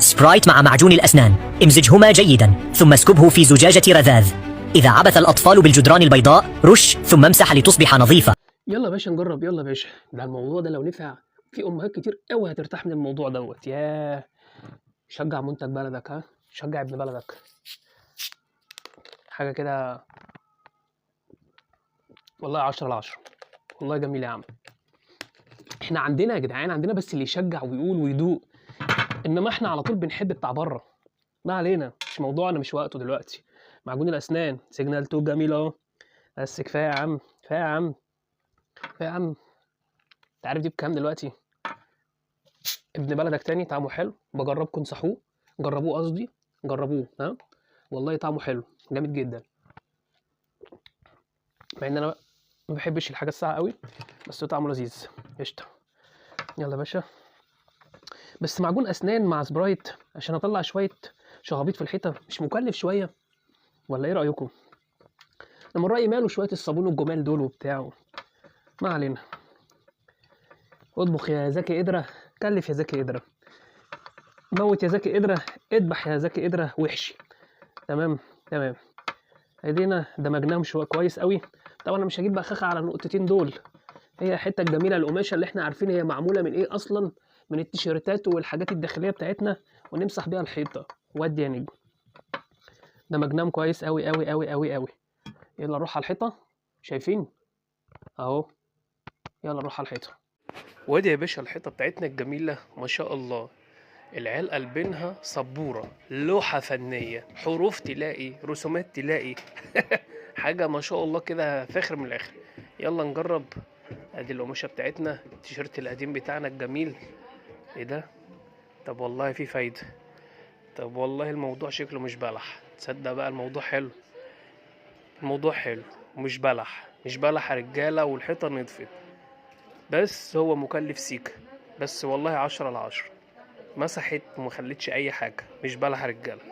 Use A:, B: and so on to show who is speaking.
A: سبرايت مع معجون الأسنان، امزجهما جيدا ثم اسكبه في زجاجة رذاذ. إذا عبث الأطفال بالجدران البيضاء رش ثم امسح لتصبح نظيفة.
B: يلا يا باشا نجرب، يلا يا باشا. ده الموضوع ده لو نفع في امهات كتير قوي هترتاح من الموضوع دوت. ياه، شجع منتج بلدك، ها، شجع ابن بلدك. حاجه كده والله 10 على 10. والله جميل يا عم. احنا عندنا يا جدعان، عندنا بس اللي يشجع ويقول ويدوق، انما احنا على طول بنحب بتاع بره. ما علينا، مش موضوعنا، مش وقته دلوقتي. معجون الاسنان سيجنال 2 جميل اهو. بس كفايه يا عم، كفايه يا عم، كفايه يا عم. انت عارف دي بكام دلوقتي؟ ابن بلدك تاني طعمه حلو، بجربكم انصحوه، جربوه قصدي، جربوه ها، والله طعمه حلو جامد جدا. مع ان انا ما بحبش الحاجه الساقعه قوي، بس هو طعمه لذيذ. قشطه. يلا يا باشا. بس معجون اسنان مع سبرايت عشان اطلع شويه شخابيط في الحيطه مش مكلف شويه؟ ولا ايه رايكم؟ انا من رايي ماله شويه الصابون والجمال دول وبتاع. ما علينا. اطبخ يا زكي قدره، كلف يا زكي قدره، موت يا زكي قدره، اذبح يا زكي قدره وحشي. تمام تمام. ادينا دمجناهم شويه كويس قوي. طبعا انا مش هجيب بخاخه على النقطتين دول. هي حته جميله القماشه اللي احنا عارفين هي معموله من ايه اصلا، من التيشيرتات والحاجات الداخليه بتاعتنا، ونمسح بيها الحيطه. ودي يا نجم. دمجناهم كويس قوي قوي قوي قوي قوي. يلا نروح على الحيطه. شايفين اهو. يلا نروح على الحيطه. وادي يا باشا الحيطه بتاعتنا الجميله ما شاء الله. العيال قلبينها سبوره، لوحه فنيه، حروف تلاقي، رسومات تلاقي. حاجه ما شاء الله كده، فاخر من الاخر. يلا نجرب. ادي القماشه بتاعتنا، التيشيرت القديم بتاعنا الجميل. ايه ده؟ طب والله في فايده. طب والله الموضوع شكله مش بلح. تصدق بقى الموضوع حلو. الموضوع حلو، مش بلح، مش بلح يا رجاله، والحيطه نضفت. بس هو مكلف سيكا. بس والله 10 على 10. مسحت ومخلتش اي حاجه، مش بلح يا رجاله.